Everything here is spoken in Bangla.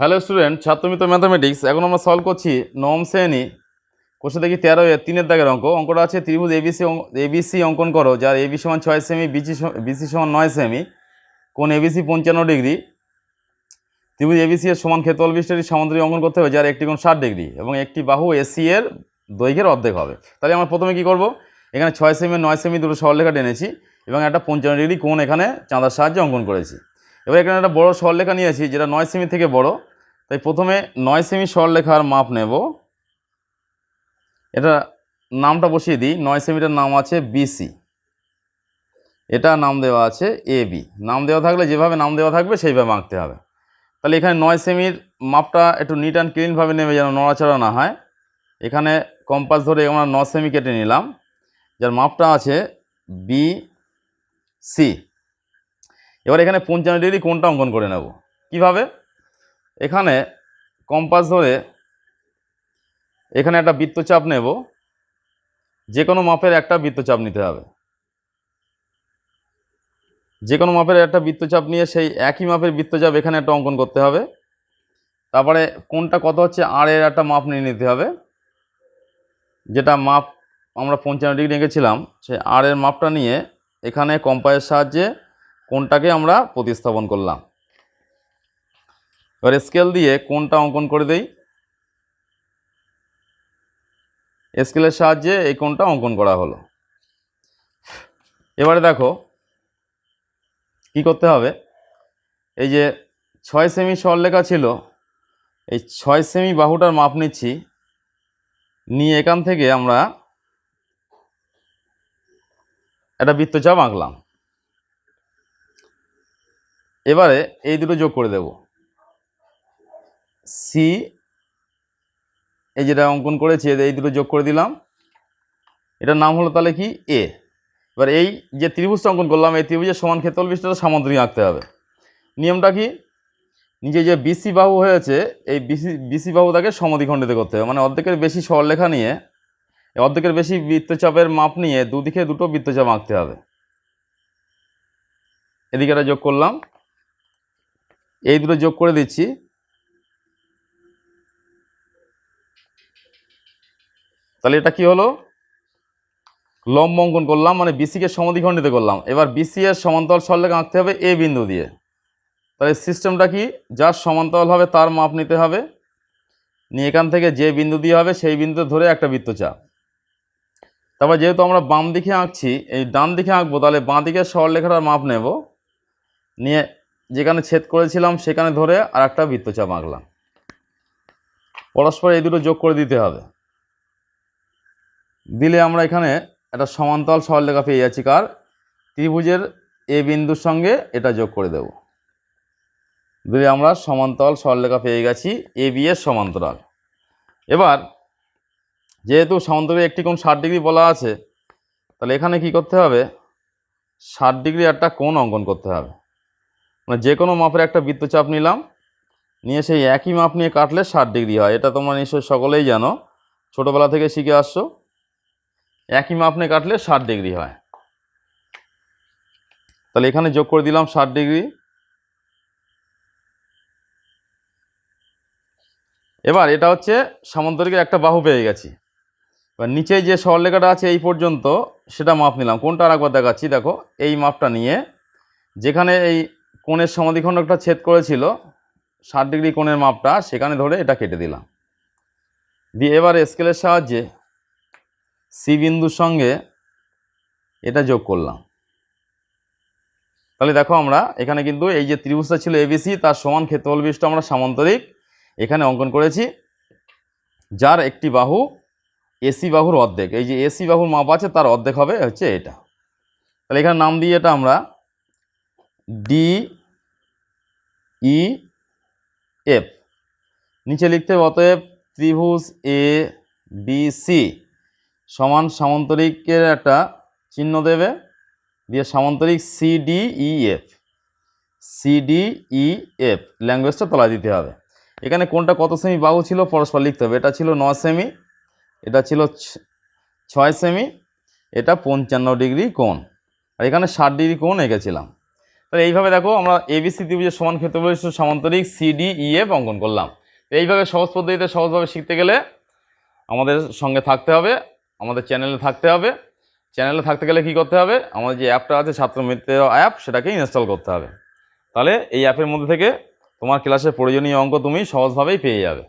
Hello student, ছাত্রমিত্র mathematics. এখন আমরা সলভ করছি নবম শ্রেণী। কোষে দেখি 13-3 দাগের অঙ্কটা আছে ত্রিভুজ এবিসি অঙ্কন করো, যার এবি সমান 6 সেমি, বিসি সমান 9 সেমি, কোণ এবিসি 55 ডিগ্রি। ত্রিভুজ এবিসি এর সমান ক্ষেত্রফল 20 ডিগ্রি সামান্তরিক অঙ্কন করতে হবে, যার একটি কোণ 60 ডিগ্রি এবং একটি বাহু এসি এর দৈর্ঘ্যের অর্ধেক হবে। তাহলে আমরা প্রথমে কি করব, এখানে 6 সেমি 9 সেমি দুটো সরলরেখা টেনেছি এবং একটা 55 ডিগ্রি কোণ এখানে চাঁদার সাহায্যে অঙ্কন করেছি। এবার এখানে একটা বড় সরলরেখা নিয়েছি যেটা 9 সেমি থেকে বড়, তাই প্রথমে 9 সেমি সরলরেখার মাপ নেব। এটা নামটা বসিয়ে দিই। 9 সেমিটার নাম আছে বিসি, এটা নাম দেওয়া আছে এবি। নাম দেওয়া থাকলে যেভাবে নাম দেওয়া থাকবে সেইভাবে আঁকতে হবে। তাহলে এখানে 9 সেমির মাপটা একটু নিট অ্যান্ড ক্লিনভাবে নেবে, যেন নড়াচড়া না হয়। এখানে কম্পাস ধরে আমরা 9 সেমি কেটে নিলাম, যার মাপটা আছে বিসি। এবার এখানে 55 ডিগ্রি কোণটা অঙ্কন করে নেব। কিভাবে? এখানে কম্পাস ধরে এখানে একটা বৃত্তচাপ নেব। যে কোনো মাপের একটা বৃত্তচাপ নিতে হবে। যে কোনো মাপের একটা বৃত্তচাপ নিয়ে সেই একই মাপের বৃত্তচাপ এখানে একটা অঙ্কন করতে হবে। তারপরে কোণটা কত হচ্ছে আর এর একটা মাপ নিয়ে নিতে হবে, যেটা মাপ আমরা 55 ডিগ্রি এঁকেছিলাম, সেই আর এর মাপটা নিয়ে এখানে কম্পাসের সাহায্যে কোণটাকে আমরা প্রতিস্থাপন করলাম। এবার স্কেল দিয়ে কোণটা অঙ্কন করে দেই। স্কেলের সাহায্যে এই কোণটা অঙ্কন করা হলো। এবারে দেখো কি করতে হবে। এই যে 6 সেমি সরলরেখা ছিল, এই 6 সেমি বাহুটার মাপ নিচ্ছি, নিয়ে এখান থেকে আমরা একটা বৃত্তচাপ আঁকলাম। এবারে এই দুটো যোগ করে দেব। সি, এই যেটা অঙ্কন করেছি এই দুটো যোগ করে দিলাম। এটার নাম হলো তাহলে কি এ। এবার এই যে ত্রিভুজটা অঙ্কন করলাম, এই ত্রিভুজের সমান ক্ষেত্রফল বিশিষ্ট সামান্তরিক আঁকতে হবে। নিয়মটা কি, নিচে যে বিসি বাহু হয়েছে এই বিসি বাহুটাকে সমদ্বিখণ্ডিত করতে হবে, মানে অর্ধেকের বেশি সরলরেখা নিয়ে, অর্ধেকের বেশি বৃত্তচাপের মাপ নিয়ে দুদিকে দুটো বৃত্তচাপ আঁকতে হবে। এদিকে এটা যোগ করলাম, এই দুটো যোগ করে দিচ্ছি। তাহলে এটা কি হলো, লম্ব অঙ্কন করলাম, মানে বিসিকে সমদ্বিখণ্ডিত করলাম। এবার বিসি এর সমান্তরাল সরলরেখা আঁকতে হবে এ বিন্দু দিয়ে। তাহলে সিস্টেমটা কি, যার সমান্তরাল হবে তার মাপ নিতে হবে, নিয়ে এখান থেকে যে বিন্দু দিয়ে হবে সেই বিন্দু ধরে একটা বৃত্তচাপ। তারপর যেহেতু আমরা বাম দিকে আঁকছি, এই ডান দিকে আঁকবো, তাহলে বাঁ দিকের সরলরেখাটার মাপ নেব, নিয়ে যেখানে ছেদ করেছিলাম সেখানে ধরে আর একটা বৃত্তচাপ আঁকলাম। পরস্পর এই দুটো যোগ করে দিতে হবে। দিলে আমরা এখানে একটা সমান্তরাল সরলরেখা পেয়ে যাচ্ছি। কার? ত্রিভুজের এ বিন্দুর সঙ্গে এটা যোগ করে দেব, দিলে আমরা সমান্তরাল সরলরেখা পেয়ে গেছি এ বি এর সমান্তরাল। এবার যেহেতু সমান্তরালে একটি কোণ 60 ডিগ্রি বলা আছে, তাহলে এখানে কি করতে হবে, 60 ডিগ্রি একটা কোণ অঙ্কন করতে হবে। মানে যে কোনো মাপের একটা বৃত্তচাপ নিলাম, নিয়ে সেই একই মাপ নিয়ে কাটলে 60 ডিগ্রি হয়। এটা তোমরা নিশ্চয়ই সকলেই জানো, ছোটোবেলা থেকে শিখে আসছো। একই মাপ নিয়ে কাটলে 60 ডিগ্রি হয়। তাহলে এখানে যোগ করে দিলাম 60 ডিগ্রি। এবার এটা হচ্ছে সামান্তরিকের একটা বাহু পেয়ে গেছি। এবার নিচে যে সরলরেখাটা আছে এই পর্যন্ত সেটা মাপ নিলাম। কোনটা আর একবার দেখাচ্ছি, দেখো এই মাপটা নিয়ে যেখানে এই কোণের সমদ্বিখণ্ডকটা ছেদ করেছিল 60 ডিগ্রি কোণের মাপটা, সেখানে ধরে এটা কেটে দিলাম। দিয়ে এবার স্কেলের সাহায্যে সি বিন্দুর সঙ্গে এটা যোগ করলাম। তাহলে দেখো আমরা এখানে কিন্তু এই যে ত্রিভুজটা ছিল এবিসি, তার সমান ক্ষেত্রফল বিশিষ্ট আমরা সামান্তরিক এখানে অঙ্কন করেছি, যার একটি বাহু এসি বাহুর অর্ধেক। এই যে এসি বাহুর মাপ আছে তার অর্ধেক হবে হচ্ছে এটা। তাহলে এখানে নাম দিয়ে এটা আমরা ডি ই এফ নিচে লিখতে হবে। অতএব ত্রিভুজ এ বি সি সমান সামান্তরিকের একটা চিহ্ন দেবে, দিয়ে সামান্তরিক সিডিইএফ। সিডিইএফ ল্যাঙ্গুয়েজটা তলায় দিতে হবে। এখানে কোনটা কত সেমি বাহু ছিল পরস্পর লিখতে হবে। এটা ছিল 9 সেমি, এটা ছিল 6 সেমি, এটা 55 ডিগ্রি কোণ, আর এখানে 60 ডিগ্রি কোণ এঁকেছিলাম। তাহলে এইভাবে দেখো আমরা এবিসি ত্রিভুজের সমান ক্ষেত্রবিশিষ্ট সামান্তরিক CDEF অঙ্কন করলাম। এইভাবে সহজ পদ্ধতিতে সহজভাবে শিখতে গেলে আমাদের সঙ্গে থাকতে হবে, আমাদের চ্যানেলে থাকতে হবে। চ্যানেলে থাকতে গেলে কী করতে হবে, আমাদের যে অ্যাপটা আছে ছাত্রমিত্র অ্যাপ, সেটাকে ইনস্টল করতে হবে। তাহলে এই অ্যাপের মধ্যে থেকে তোমার ক্লাসের প্রয়োজনীয় অঙ্ক তুমি সহজভাবেই পেয়ে যাবে।